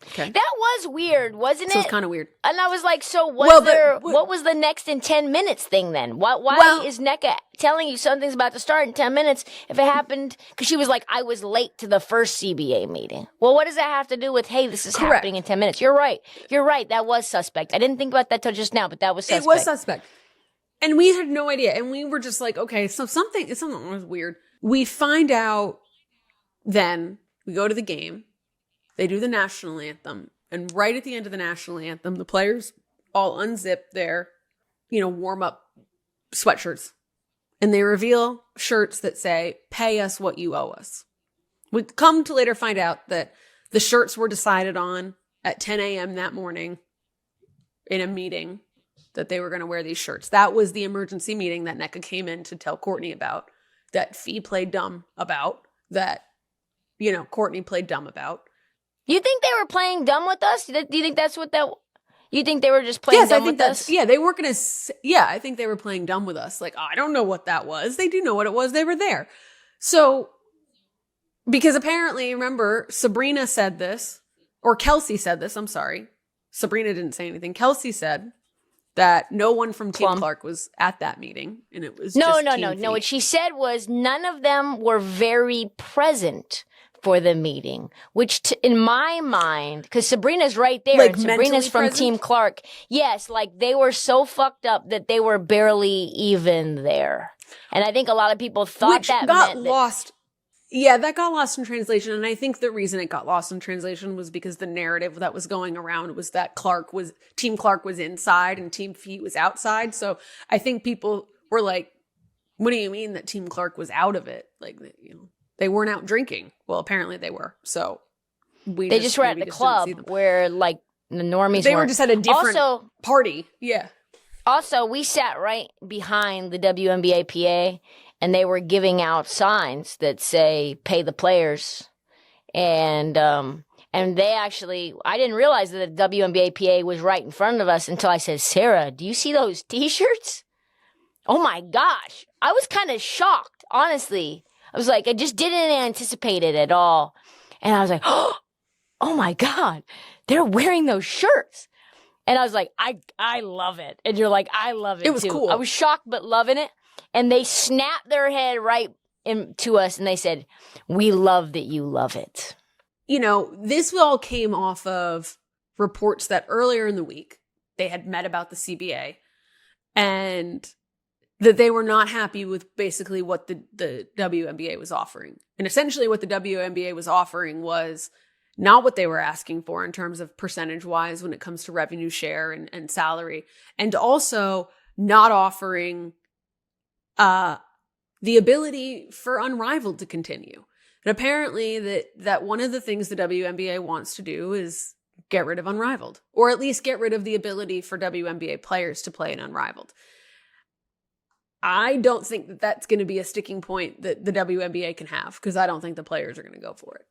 Okay. That was weird, wasn't So it? it's kind of weird. And I was like, so what was the next in 10 minutes thing then? Why is NECA telling you something's about to start in 10 minutes if it happened? Because she was like, I was late to the first CBA meeting. Well, what does that have to do with, hey, this is happening in 10 minutes? You're right. That was suspect. I didn't think about that till just now, but that was suspect. It was suspect. And we had no idea. And we were just like, okay, so something was weird. We find out then, we go to the game. They do the national anthem. And right at the end of the national anthem, the players all unzip their, warm up sweatshirts. And they reveal shirts that say, pay us what you owe us. We come to later find out that the shirts were decided on at 10 a.m. that morning in a meeting that they were going to wear these shirts. That was the emergency meeting that NECA came in to tell Courtney about, that Fee played dumb about, that, Courtney played dumb about. You think they were playing dumb with us? Do you think that's what that... You think they were just playing dumb with us? Yeah, they weren't going to... Yeah, I think they were playing dumb with us. Like, I don't know what that was. They do know what it was. They were there. So, because apparently, remember, Sabrina said this, or Kelsey said this, I'm sorry. Sabrina didn't say anything. Kelsey said that no one from Team Clark was at that meeting, and it was No. Team Fee. What she said was none of them were very present for the meeting, which in my mind, because Sabrina's right there, Like and Sabrina's from present? Team Clark. Yes, like they were so fucked up that they were barely even there. And I think a lot of people thought Which that got meant lost. Yeah, that got lost in translation. And I think the reason it got lost in translation was because the narrative that was going around was that Team Clark was inside and Team Fee was outside. So I think people were like, what do you mean that Team Clark was out of it? Like, they weren't out drinking. Well, apparently they were. So they just were at the club where like the normies They were just at a different party. Yeah. Also, we sat right behind the WNBA PA, and they were giving out signs that say "Pay the players," and they actually, I didn't realize that the WNBA PA was right in front of us until I said, "Sarah, do you see those T-shirts?" Oh my gosh, I was kind of shocked, honestly. I was like, I just didn't anticipate it at all, and I was like, oh my God, they're wearing those shirts. And I was like, I love it. And you're like, I love it too. It was cool. I was shocked but loving it. And they snapped their head right to us and they said, we love that you love it. This all came off of reports that earlier in the week they had met about the CBA and that they were not happy with basically what the WNBA was offering. And essentially what the WNBA was offering was not what they were asking for in terms of percentage-wise when it comes to revenue share and salary. And also not offering the ability for Unrivaled to continue. And apparently that one of the things the WNBA wants to do is get rid of Unrivaled. Or at least get rid of the ability for WNBA players to play in Unrivaled. I don't think that that's going to be a sticking point that the WNBA can have, because I don't think the players are going to go for it.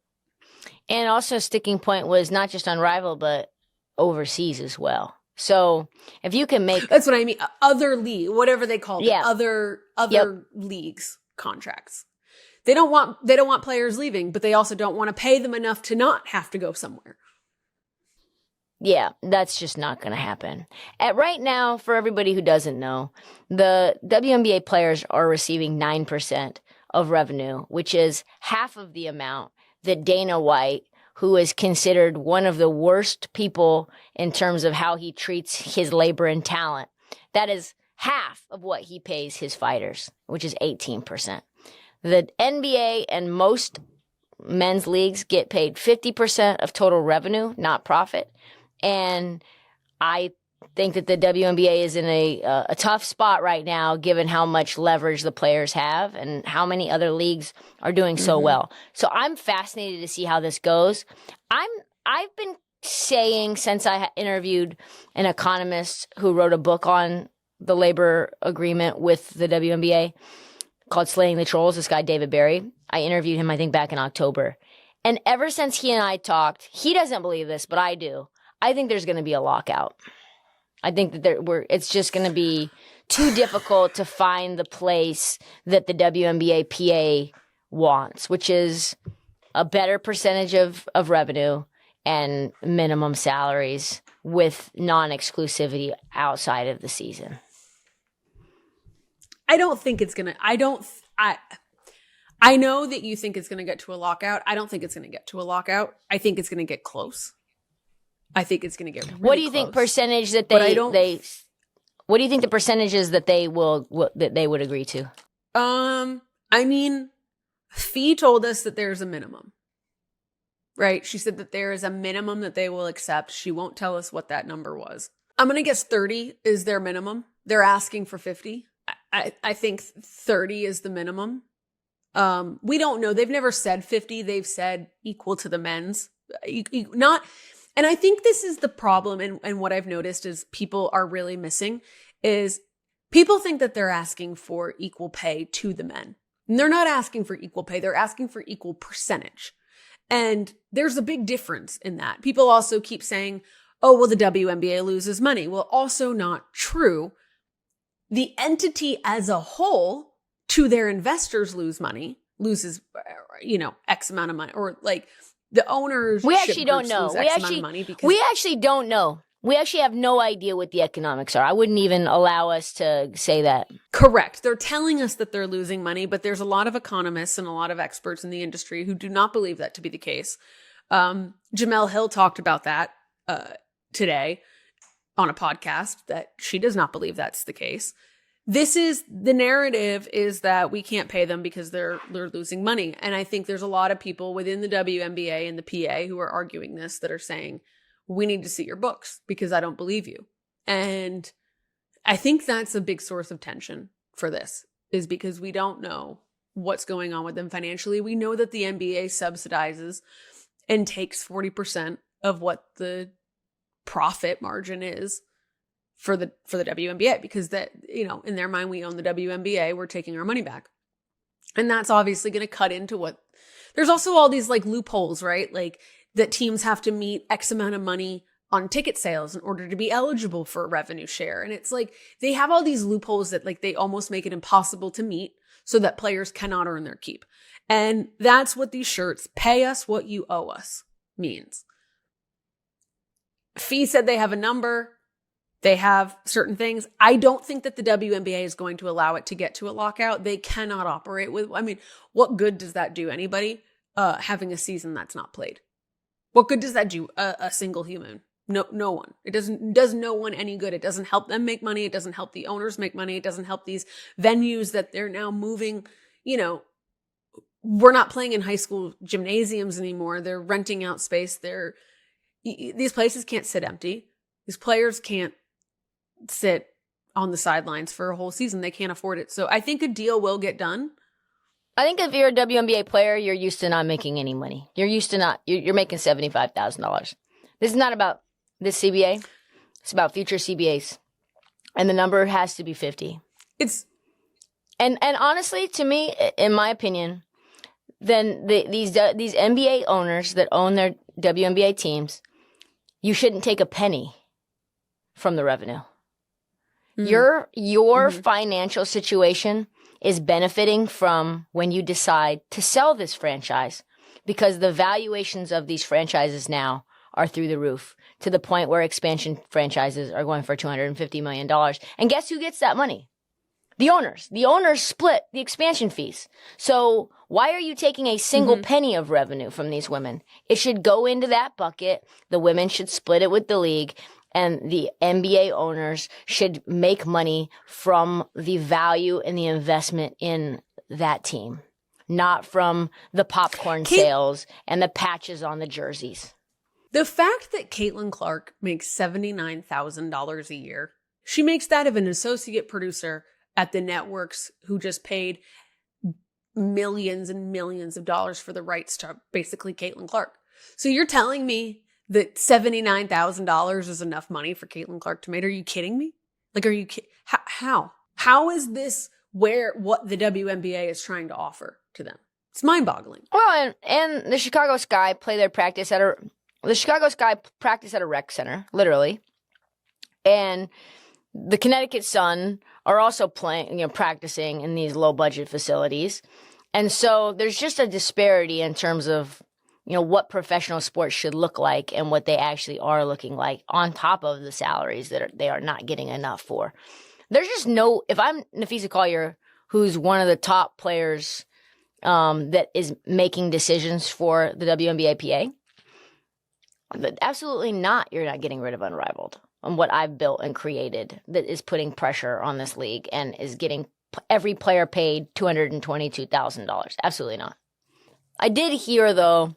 And also sticking point was not just Unrivaled, but overseas as well. So if you can make... That's what I mean. Other league, whatever they call it. Yeah. Other leagues contracts. They don't want players leaving, but they also don't want to pay them enough to not have to go somewhere. Yeah, that's just not going to happen. Right now, for everybody who doesn't know, the WNBA players are receiving 9% of revenue, which is half of the amount that Dana White, who is considered one of the worst people in terms of how he treats his labor and talent, that is half of what he pays his fighters, which is 18%. The NBA and most men's leagues get paid 50% of total revenue, not profit. And I think that the WNBA is in a tough spot right now, given how much leverage the players have and how many other leagues are doing so well. So I'm fascinated to see how this goes. I've been saying since I interviewed an economist who wrote a book on the labor agreement with the WNBA called Slaying the Trolls, this guy David Berry. I interviewed him, I think, back in October. And ever since he and I talked, he doesn't believe this, but I do. I think there's going to be a lockout. I think that it's just going to be too difficult to find the place that the WNBA PA wants, which is a better percentage of revenue and minimum salaries with non-exclusivity outside of the season. I don't think it's going to, I know that you think it's going to get to a lockout. I don't think it's going to get to a lockout. I think it's going to get close. I think it's going to get really What do you close. think percentage that But I they don't- what do you think the percentages that they would agree to? I mean, Fee told us that there's a minimum. Right? She said that there is a minimum that they will accept. She won't tell us what that number was. I'm going to guess 30 is their minimum. They're asking for 50. I think 30 is the minimum. We don't know. They've never said 50. They've said equal to the men's. Not, and I think this is the problem. And what I've noticed is people are really missing is people think that they're asking for equal pay to the men. And they're not asking for equal pay. They're asking for equal percentage. And there's a big difference in that. People also keep saying, oh, well, the WNBA loses money. Well, also not true. The entity as a whole, to their investors, loses, X amount of money, or like the owners. We actually don't know. We actually don't know. We actually have no idea what the economics are. I wouldn't even allow us to say that. Correct. They're telling us that they're losing money, but there's a lot of economists and a lot of experts in the industry who do not believe that to be the case. Jamel Hill talked about that today on a podcast, that she does not believe that's the case. The narrative is that we can't pay them because they're losing money. And I think there's a lot of people within the WNBA and the PA who are arguing this, that are saying, we need to see your books because I don't believe you. And I think that's a big source of tension for this, is because we don't know what's going on with them financially. We know that the NBA subsidizes and takes 40% of what the profit margin is for the WNBA, because that, in their mind, we own the WNBA, we're taking our money back. And that's obviously going to cut into what, there's also all these like loopholes, right? Like that teams have to meet X amount of money on ticket sales in order to be eligible for a revenue share. And it's like, they have all these loopholes that like they almost make it impossible to meet so that players cannot earn their keep. And that's what these shirts, pay us what you owe us, means. Fee said they have a number. They have certain things. I don't think that the WNBA is going to allow it to get to a lockout. They cannot operate with, what good does that do anybody having a season that's not played? What good does that do a single human? No one. It does no one any good. It doesn't help them make money. It doesn't help the owners make money. It doesn't help these venues that they're now moving. We're not playing in high school gymnasiums anymore. They're renting out space. These places can't sit empty. These players can't sit on the sidelines for a whole season. They can't afford it. So I think a deal will get done. I think if you're a WNBA player, you're used to not making any money. You're making $75,000. This is not about this CBA. It's about future CBAs. And the number has to be 50. And honestly, to me, in my opinion, then these NBA owners that own their WNBA teams, you shouldn't take a penny from the revenue. Mm-hmm. Your financial situation is benefiting from when you decide to sell this franchise, because the valuations of these franchises now are through the roof, to the point where expansion franchises are going for $250 million. And guess who gets that money? The owners. The owners split the expansion fees. So why are you taking a single penny of revenue from these women? It should go into that bucket. The women should split it with the league. And the NBA owners should make money from the value and the investment in that team, not from the popcorn sales and the patches on the jerseys. The fact that Caitlin Clark makes $79,000 a year, she makes that of an associate producer at the networks who just paid millions and millions of dollars for the rights to basically Caitlin Clark. So you're telling me that $79,000 is enough money for Caitlin Clark to make? Are you kidding me? Like, are you how? How is this what the WNBA is trying to offer to them? It's mind-boggling. Well, and the Chicago Sky practice at a rec center, literally. And the Connecticut Sun are also practicing in these low-budget facilities. And so there's just a disparity in terms of what professional sports should look like and what they actually are looking like on top of the salaries that they are not getting enough for. There's just no, if I'm Nafisa Collier, who's one of the top players that is making decisions for the WNBA PA, absolutely not. You're not getting rid of Unrivaled on what I've built and created that is putting pressure on this league and is getting every player paid $222,000. Absolutely not. I did hear, though,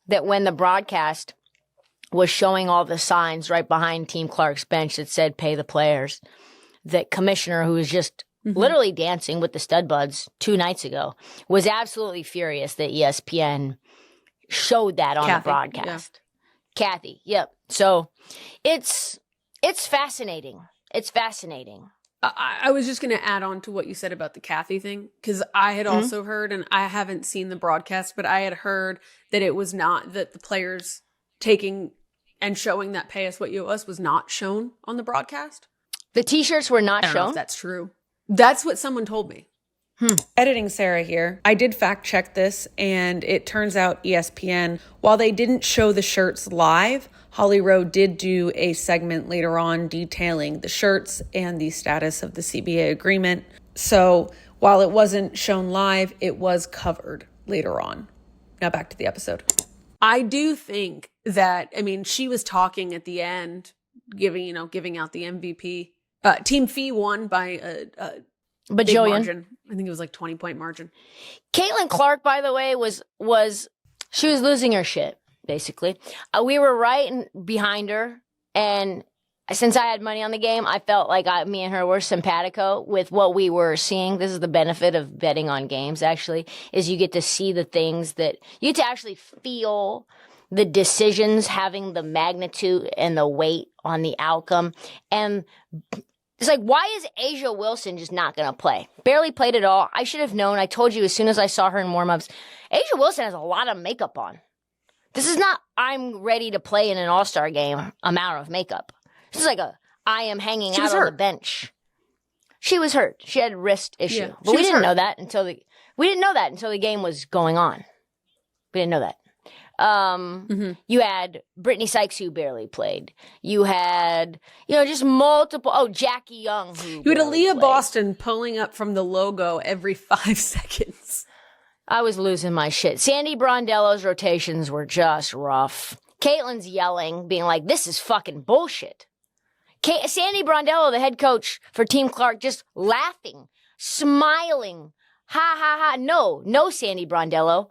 that when the broadcast was showing all the signs right behind Team Clark's bench that said pay the players, that commissioner, who was just literally dancing with the StudBudz 2 nights ago, was absolutely furious that ESPN showed that on the broadcast. Yeah. Kathy, yep. So it's fascinating. It's fascinating. I was just going to add on to what you said about the Kathy thing, because I had also heard, and I haven't seen the broadcast, but I had heard that it was not, that the players taking and showing that pay us what you owe us was not shown on the broadcast. The T-shirts were not I don't know shown? if that's true. That's what someone told me. Editing Sarah here. I did fact check this, and it turns out ESPN, while they didn't show the shirts live, Holly Rowe did do a segment later on detailing the shirts and the status of the CBA agreement. So while it wasn't shown live, it was covered later on. Now back to the episode. I do think that, I mean, she was talking at the end, giving out the MVP. Team Fee won by a big margin. I think it was like 20-point margin. Caitlin Clark, by the way, she was losing her shit, basically. We were right behind her, and since I had money on the game, I felt like me and her were simpatico with what we were seeing. This is the benefit of betting on games, actually, is you get to see the things that you get to actually feel the decisions having the magnitude and the weight on the outcome. And it's like, why is Asia Wilson just not going to play? Barely played at all. I should have known. I told you as soon as I saw her in warm-ups. Asia Wilson has a lot of makeup on. This is not, I'm ready to play in an all-star game amount of makeup. This is like I am hanging out on the bench. She was hurt. She had a wrist issue. Yeah, but we didn't know that until the game was going on. We didn't know that. You had Brittany Sykes, who barely played. You had, just multiple. Oh, Jackie Young. You had Aaliyah Boston pulling up from the logo every 5 seconds. I was losing my shit. Sandy Brondello's rotations were just rough. Caitlin's yelling, being like, this is fucking bullshit. Sandy Brondello, the head coach for Team Clark, just laughing, smiling. Ha, ha, ha. No, Sandy Brondello.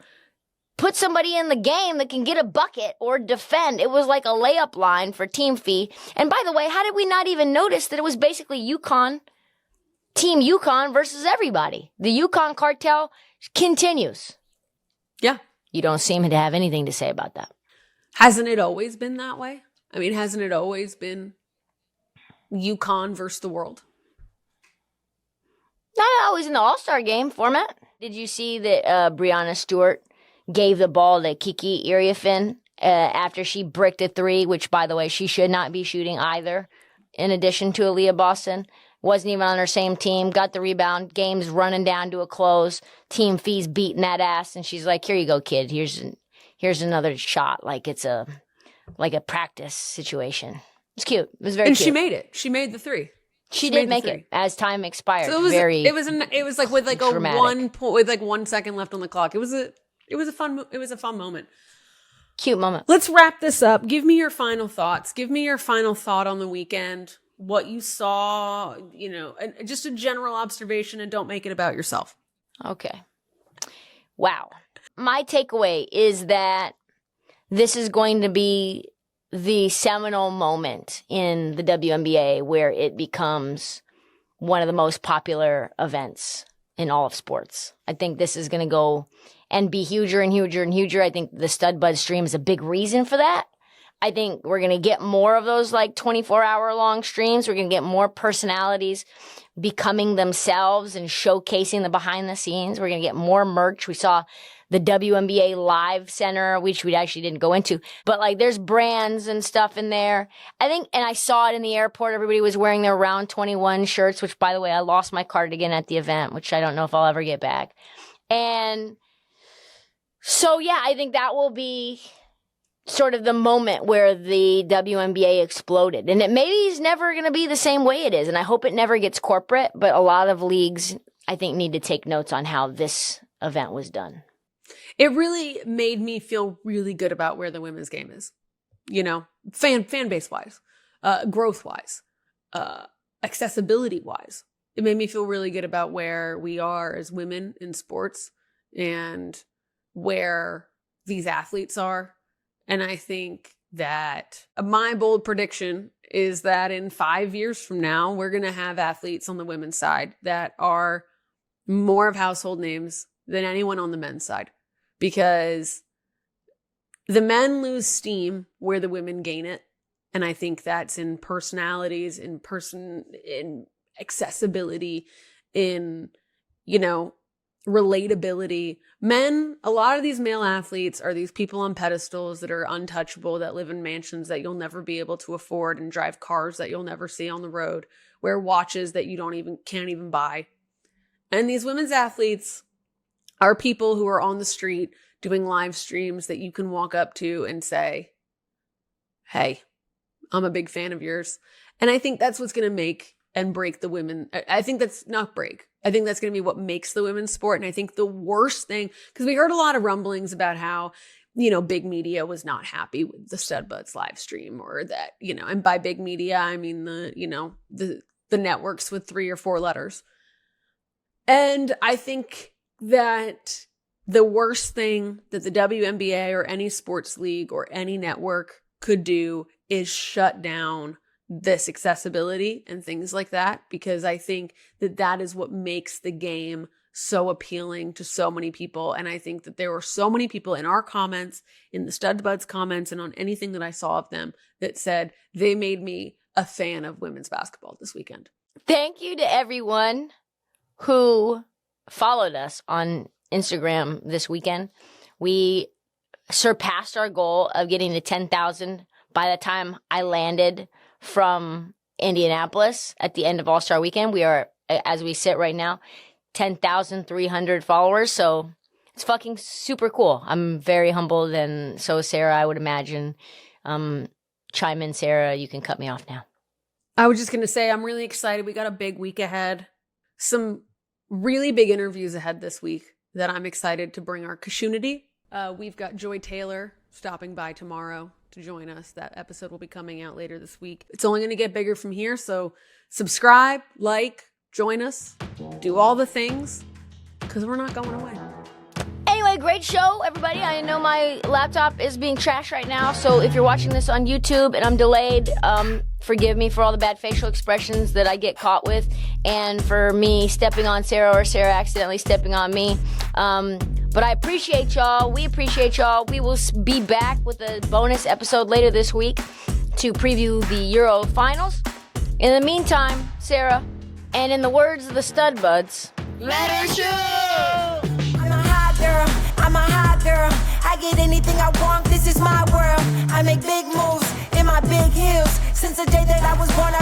Put somebody in the game that can get a bucket or defend. It was like a layup line for Team Fee. And by the way, how did we not even notice that it was basically Team UConn versus everybody? The UConn cartel continues. Yeah. You don't seem to have anything to say about that. Hasn't it always been that way? I mean, hasn't it always been UConn versus the world? Not always in the All-Star game format. Did you see that Breanna Stewart gave the ball to Kiki Iriafin after she bricked a 3, which, by the way, she should not be shooting either, in addition to Aaliyah Boston? Wasn't even on her same team. Got the rebound. Game's running down to a close. Team Fee's beating that ass. And she's like, here you go, kid. Here's another shot. Like it's a practice situation. It's cute. It was very cute. And she made it. She made the 3. She did make it as time expired. So it was like with like dramatic. with like 1 second left on the clock. It was a fun moment. Cute moment. Let's wrap this up. Give me your final thoughts. Give me your final thought on the weekend. What you saw, and just a general observation, and don't make it about yourself. Okay. Wow. My takeaway is that this is going to be the seminal moment in the WNBA where it becomes one of the most popular events in all of sports. I think this is going to go and be huger and huger and huger. I think the StudBudz stream is a big reason for that. I think we're going to get more of those like 24-hour long streams. We're going to get more personalities becoming themselves and showcasing the behind the scenes. We're going to get more merch. We saw the WNBA Live Center, which we actually didn't go into, but like there's brands and stuff in there. I think, and I saw it in the airport. Everybody was wearing their Round 21 shirts, which by the way, I lost my cardigan at the event, which I don't know if I'll ever get back. And So, yeah, I think that will be sort of the moment where the WNBA exploded. And it maybe is never going to be the same way it is. And I hope it never gets corporate. But a lot of leagues, I think, need to take notes on how this event was done. It really made me feel really good about where the women's game is. You know, fan base wise, growth wise, accessibility wise. It made me feel really good about where we are as women in sports and where these athletes are. And I think that my bold prediction is that in 5 years from now, we're going to have athletes on the women's side that are more of household names than anyone on the men's side, because the men lose steam where the women gain it. And I think that's in personalities, in accessibility, in, relatability. Men, a lot of these male athletes are these people on pedestals that are untouchable, that live in mansions that you'll never be able to afford and drive cars that you'll never see on the road, wear watches that you can't even buy. And these women's athletes are people who are on the street doing live streams that you can walk up to and say, hey, I'm a big fan of yours. And I think that's what's going to make and break the women. I think that's not break. I think that's going to be what makes the women's sport. And I think the worst thing, because we heard a lot of rumblings about how, big media was not happy with the StudBudz live stream, or that, and by big media, I mean the networks with 3 or 4 letters. And I think that the worst thing that the WNBA or any sports league or any network could do is shut down this accessibility and things like that, because I think that is what makes the game so appealing to so many people. And I think that there were so many people in our comments, in the StudBudz comments, and on anything that I saw of them that said they made me a fan of women's basketball this weekend. Thank you to everyone who followed us on Instagram this weekend. We surpassed our goal of getting to 10,000 by the time I landed from Indianapolis at the end of All-Star Weekend. We are, as we sit right now, 10,300 followers. So it's fucking super cool. I'm very humbled, and so is Sarah, I would imagine. Chime in, Sarah. You can cut me off now. I was just going to say, I'm really excited. We got a big week ahead. Some really big interviews ahead this week that I'm excited to bring our community. We've got Joy Taylor stopping by tomorrow to join us. That episode will be coming out later this week. It's only going to get bigger from here, so subscribe, like, join us, do all the things, because we're not going away. Anyway, great show, everybody. I know my laptop is being trashed right now, so if you're watching this on YouTube and I'm delayed, forgive me for all the bad facial expressions that I get caught with, and for me stepping on Sarah or Sarah accidentally stepping on me. But I appreciate y'all. We appreciate y'all. We will be back with a bonus episode later this week to preview the Euro finals. In the meantime, Sarah, and in the words of the StudBudz, let her shoot! I'm a hot girl, I'm a hot girl. I get anything I want, this is my world. I make big moves in my big heels. Since the day that I was born,